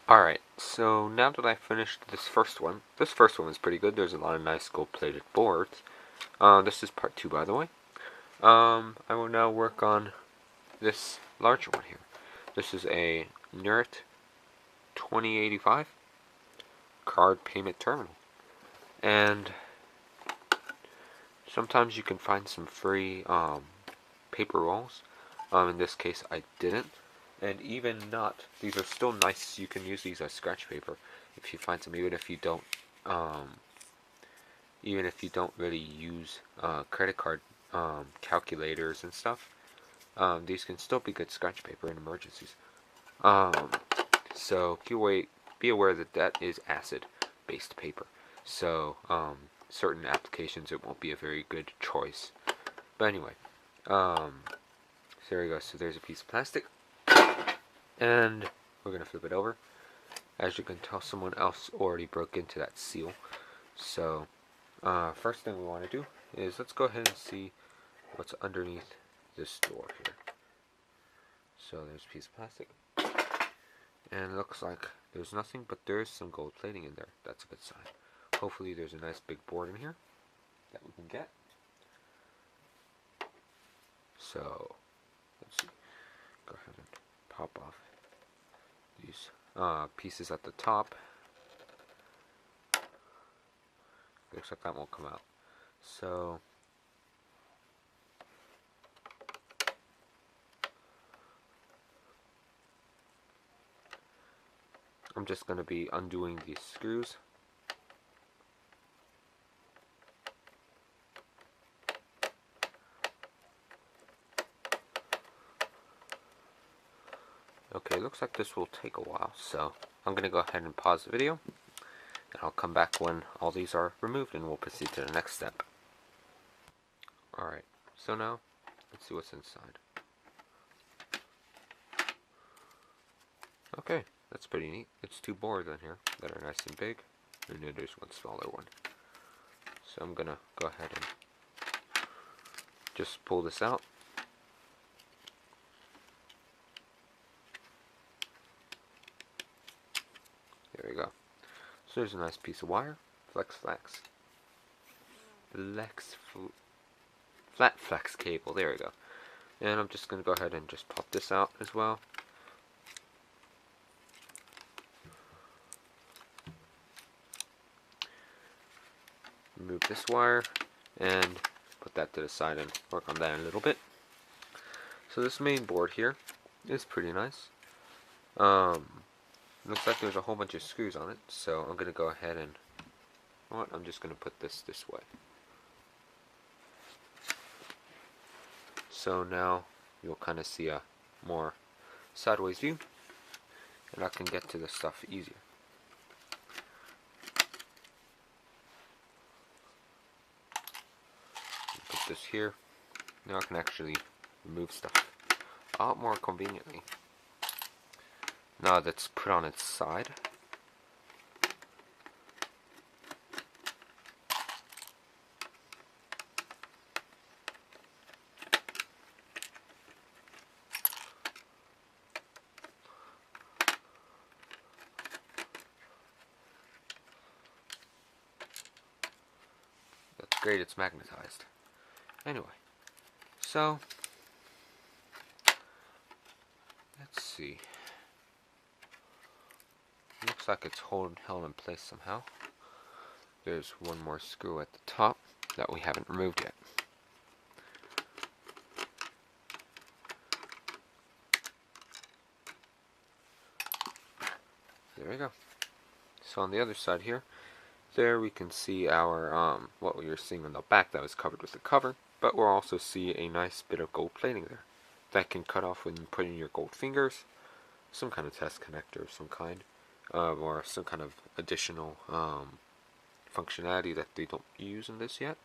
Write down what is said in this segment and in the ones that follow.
Alright, so now that I finished this first one was pretty good. There's a lot of nice gold-plated boards. This is part 2, by the way. I will now work on this larger one here. This is a Nurit 2085 card payment terminal. And sometimes you can find some free paper rolls. In this case, I didn't. And even not, these are still nice. You can use these as scratch paper if you find some, even if you don't really use credit card calculators and stuff. These can still be good scratch paper in emergencies. So be aware that that is acid-based paper. So certain applications it won't be a very good choice. But anyway, so there we go. So there's a piece of plastic. And we're going to flip it over. As you can tell, someone else already broke into that seal. So, first thing we want to do is let's go ahead and see what's underneath this door here. So there's a piece of plastic. And it looks like there's nothing, but there's some gold plating in there. That's a good sign. Hopefully there's a nice big board in here that we can get. So, let's see. Go ahead and pop off these pieces at the top. Looks like that won't come out. So I'm just going to be undoing these screws. Okay, looks like this will take a while, so I'm going to go ahead and pause the video, and I'll come back when all these are removed, and we'll proceed to the next step. Alright, so now, let's see what's inside. Okay, that's pretty neat. It's 2 boards in here that are nice and big, and then there's one smaller one. So I'm going to go ahead and just pull this out. There we go. So there's a nice piece of wire, flat flex cable, there we go. And I'm just going to go ahead and just pop this out as well. Remove this wire and put that to the side and work on that a little bit. So this main board here is pretty nice. Looks like there's a whole bunch of screws on it, so I'm going to go ahead and, I'm just going to put this way. So now you'll kind of see a more sideways view, and I can get to the stuff easier. Put this here. Now I can actually remove stuff a lot more conveniently. Now that's put on its side. That's great, it's magnetized. Anyway, so let's see. Looks like it's held in place somehow. There's one more screw at the top that we haven't removed yet. There we go. So on the other side here, there we can see our what we were seeing on the back that was covered with the cover, but we'll also see a nice bit of gold plating there that can cut off when you put in your gold fingers, some kind of test connector of some kind. Or some kind of additional functionality that they don't use in this yet.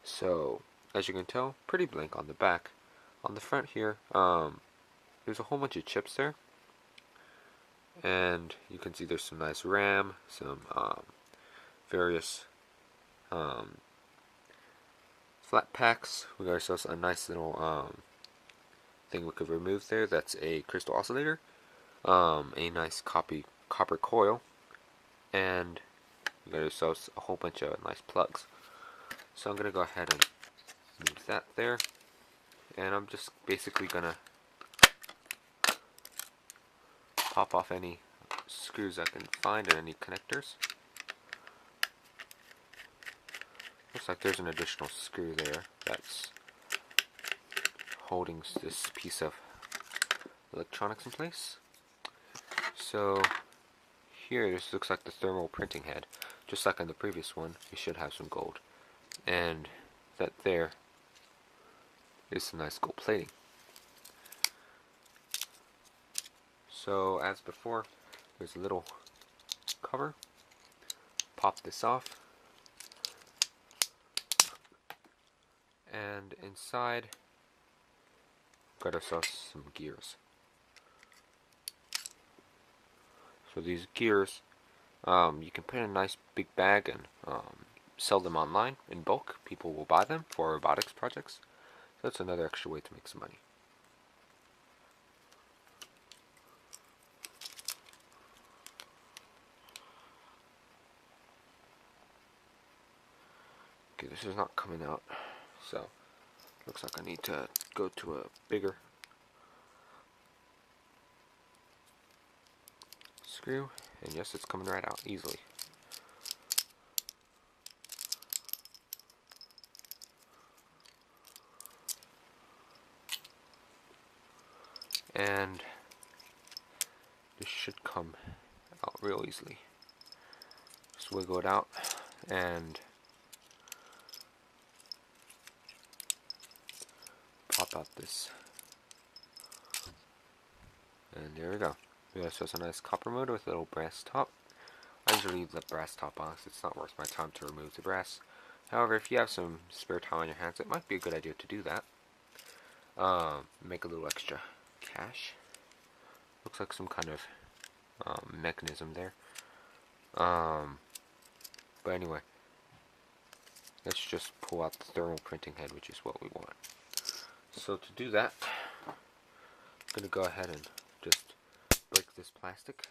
So, as you can tell, pretty blank on the back. On the front here, there's a whole bunch of chips there. And you can see there's some nice RAM, some various flat packs. We got ourselves a nice little thing we could remove there. That's a crystal oscillator. A nice copper copper coil, and we got ourselves a whole bunch of nice plugs. So I'm gonna go ahead and move that there, and I'm just basically gonna pop off any screws I can find and any connectors. Looks like there's an additional screw there that's holding this piece of electronics in place. So here, this looks like the thermal printing head. Just like on the previous one, it should have some gold. And that there is some nice gold plating. So as before, there's a little cover. Pop this off. And inside, got ourselves some gears. So these gears, you can put in a nice big bag and sell them online in bulk. People will buy them for robotics projects. So that's another extra way to make some money. Okay, this is not coming out, so looks like I need to go to a bigger screw, and yes, it's coming right out easily. And this should come out real easily. Just wiggle it out and pop out this. And there we go. We got ourselves a nice copper motor with a little brass top. I usually leave the brass top on because it's not worth my time to remove the brass. However, if you have some spare time on your hands, it might be a good idea to do that. Make a little extra cash. Looks like some kind of mechanism there. But anyway, let's just pull out the thermal printing head, which is what we want. So to do that, I'm going to go ahead and just break this plastic.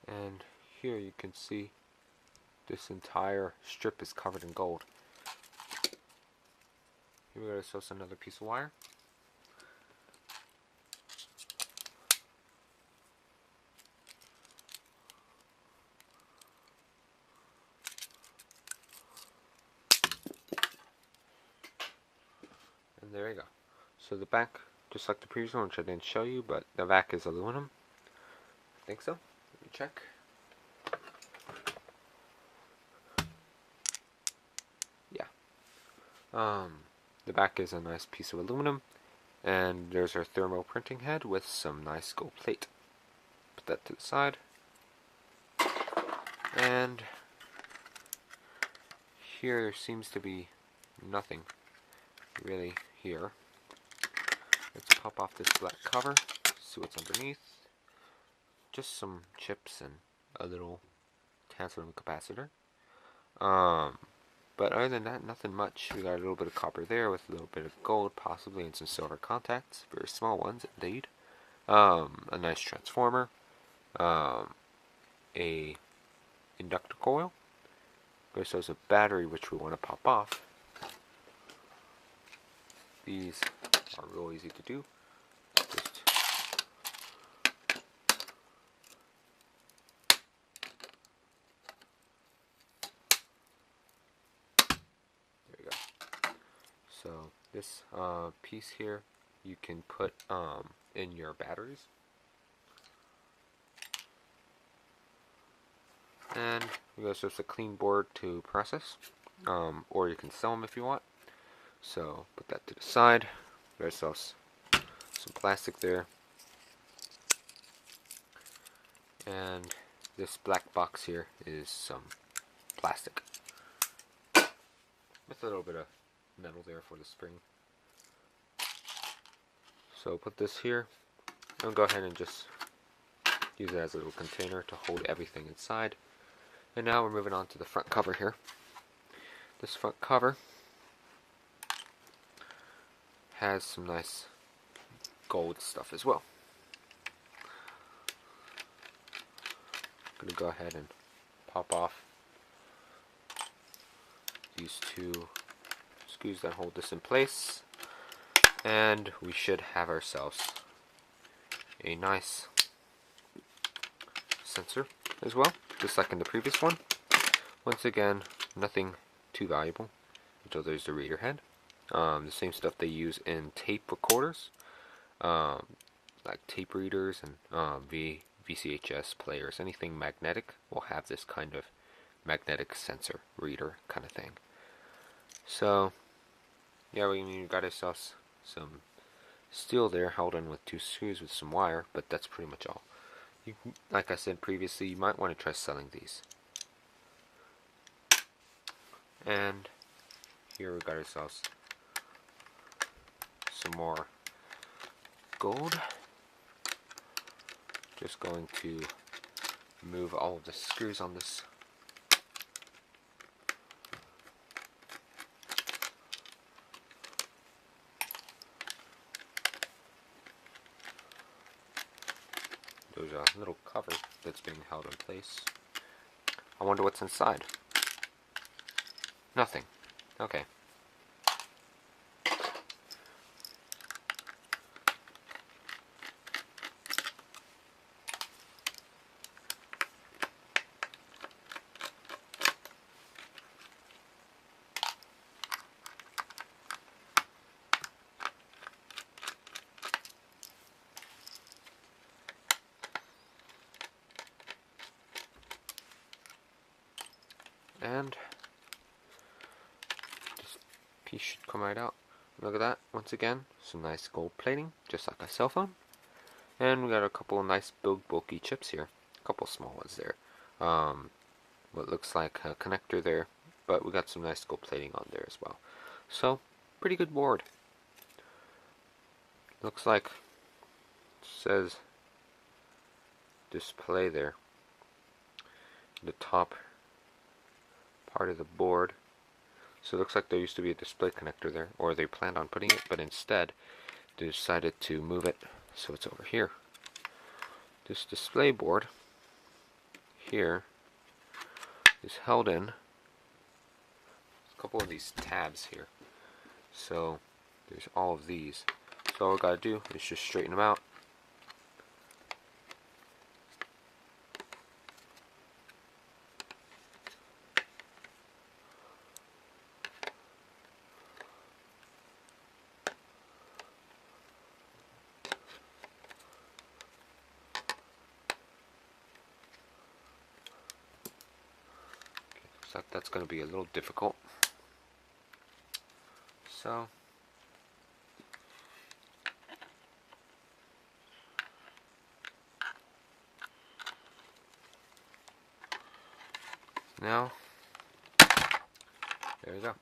And here you can see this entire strip is covered in gold. Here we got ourselves another piece of wire. And there you go. So the back, just like the previous one, which I didn't show you, but the back is aluminum. I think so. Let me check. Yeah. The back is a nice piece of aluminum, and there's our thermal printing head with some nice gold plate. Put that to the side. And here there seems to be nothing really here. Let's pop off this black cover, see what's underneath. Just some chips and a little tantalum capacitor. But other than that, nothing much. We got a little bit of copper there with a little bit of gold, possibly, and some silver contacts. Very small ones, indeed. A nice transformer. A inductor coil. So there's a battery which we want to pop off. These are real easy to do. Just there we go. So this piece here you can put in your batteries. And we got just a clean board to process, or you can sell them if you want. So put that to the side. There's some plastic there, and this black box here is some plastic. with a little bit of metal there for the spring. So put this here, and go ahead and just use it as a little container to hold everything inside. And now we're moving on to the front cover here. This front cover has some nice gold stuff as well. I'm going to go ahead and pop off these two screws that hold this in place, and we should have ourselves a nice sensor as well, just like in the previous one. Once again, nothing too valuable until there's the reader head. The same stuff they use in tape recorders, like tape readers and VCHS players. Anything magnetic will have this kind of magnetic sensor reader kind of thing. So yeah, we got ourselves some steel there held in with two screws with some wire, but that's pretty much all. Like I said previously, you might want to try selling these. And here we got ourselves some more gold. Just going to move all of the screws on this. There's a little cover that's being held in place. I wonder what's inside. Nothing. Okay. And this piece should come right out. Look at that. Once again, some nice gold plating, just like a cell phone. And we got a couple of nice big bulky chips here. A couple small ones there. What looks like a connector there, but we got some nice gold plating on there as well. So, pretty good board. Looks like it says display there. The top part of the board. So it looks like there used to be a display connector there, or they planned on putting it, but instead they decided to move it so it's over here. This display board here is held in a couple of these tabs here. So there's all of these. So all we gotta do is just straighten them out. Looks like that's going to be a little difficult. So now, there you go.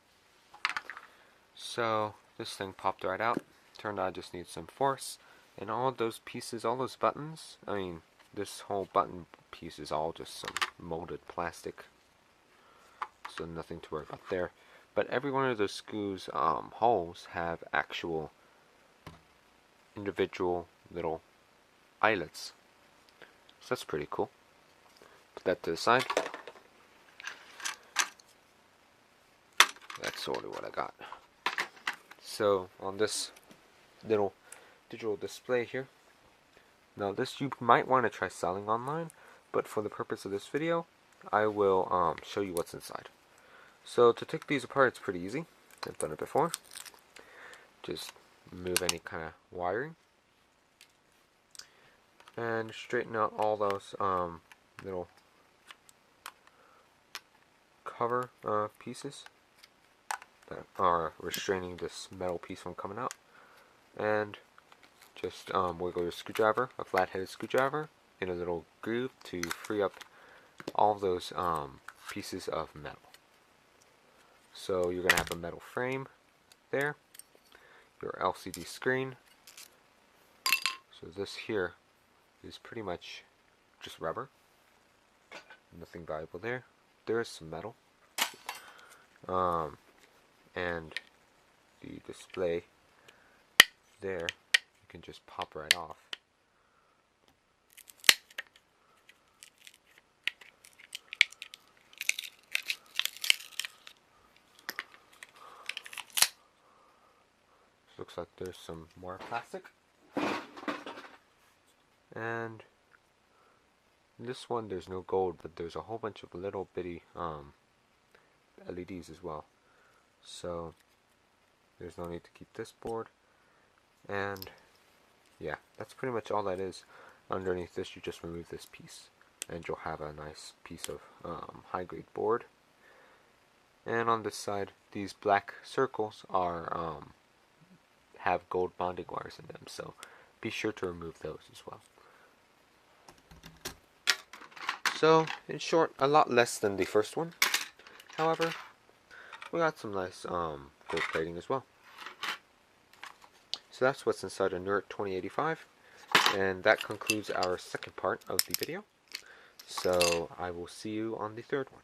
So this thing popped right out. Turned out I just need some force. And all of those pieces, all those buttons, I mean, this whole button piece is all just some molded plastic. So nothing to worry about there. But every one of those screws holes have actual individual little eyelets. So that's pretty cool. Put that to the side. That's sort of what I got. So on this little digital display here, now this you might want to try selling online, but for the purpose of this video I will show you what's inside. So to take these apart, it's pretty easy. I've done it before. Just move any kind of wiring and straighten out all those little cover pieces that are restraining this metal piece from coming out, and just wiggle your screwdriver, a flat-headed screwdriver, in a little groove to free up all those pieces of metal. So you're going to have a metal frame there, your LCD screen. So this here is pretty much just rubber. Nothing valuable there. There is some metal. And the display there, you can just pop right off. Looks like there's some more plastic. And this one there's no gold, but there's a whole bunch of little bitty LEDs as well. So there's no need to keep this board. And yeah, that's pretty much all that is. Underneath this you just remove this piece and you'll have a nice piece of high-grade board. And on this side, these black circles are have gold bonding wires in them, so be sure to remove those as well. So, in short, a lot less than the first one. However, we got some nice gold plating as well. So that's what's inside a Nurit 2085, and that concludes our second part of the video. So I will see you on the third one.